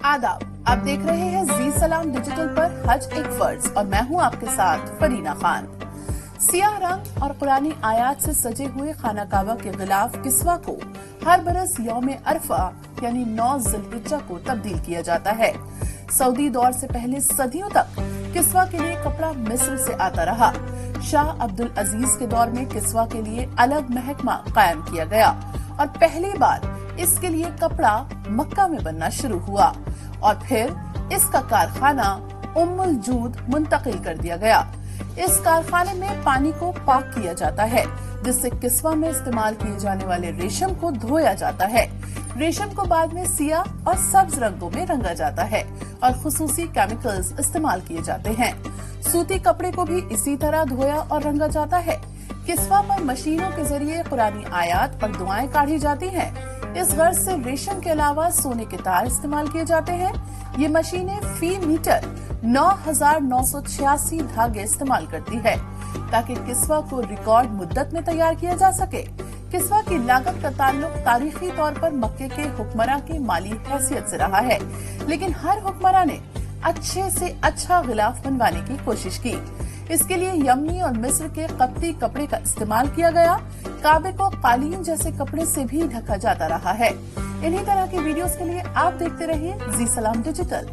आदाब, आप देख रहे हैं जी सलाम डिजिटल पर हज एक फर्ज और मैं हूं आपके साथ फरीना खान। सियाह रंग और कुरानी आयात से सजे हुए खाना काबा के गिलाफ किस्वा को हर बरस यौम अरफा यानी 9 ज़िलहिज्जा को तब्दील किया जाता है। सऊदी दौर से पहले सदियों तक किस्वा के लिए कपड़ा मिस्र से आता रहा। शाह अब्दुल अजीज के दौर में किस्वा के लिए अलग महकमा कायम किया गया और पहली बार इसके लिए कपड़ा मक्का में बनना शुरू हुआ और फिर इसका कारखाना उम्मुल जूद मुंतकिल कर दिया गया। इस कारखाने में पानी को पाक किया जाता है जिससे किस्वा में इस्तेमाल किए जाने वाले रेशम को धोया जाता है। रेशम को बाद में सियाह और सब्ज रंगों में रंगा जाता है और खुसूसी केमिकल्स इस्तेमाल किए जाते हैं। सूती कपड़े को भी इसी तरह धोया और रंगा जाता है। किस्वा पर मशीनों के जरिए कुरानी आयात और दुआएं काढ़ी जाती हैं। इस गर्ज से रेशम के अलावा सोने के तार इस्तेमाल किए जाते हैं। ये मशीनें फी मीटर 9,986 धागे इस्तेमाल करती है ताकि किस्वा को रिकॉर्ड मुद्दत में तैयार किया जा सके। किस्वा की लागत का ताल्लुक तारीखी तौर पर मक्के के हुक्मरां की माली हैसियत से रहा है, लेकिन हर हुक्मरां ने अच्छे से अच्छा गिलाफ बनवाने की कोशिश की। इसके लिए यमनी और मिस्र के कप्ती कपड़े का इस्तेमाल किया गया। काबे को कालीन जैसे कपड़े से भी ढका जाता रहा है। इन्हीं तरह की वीडियोस के लिए आप देखते रहिए जी सलाम डिजिटल।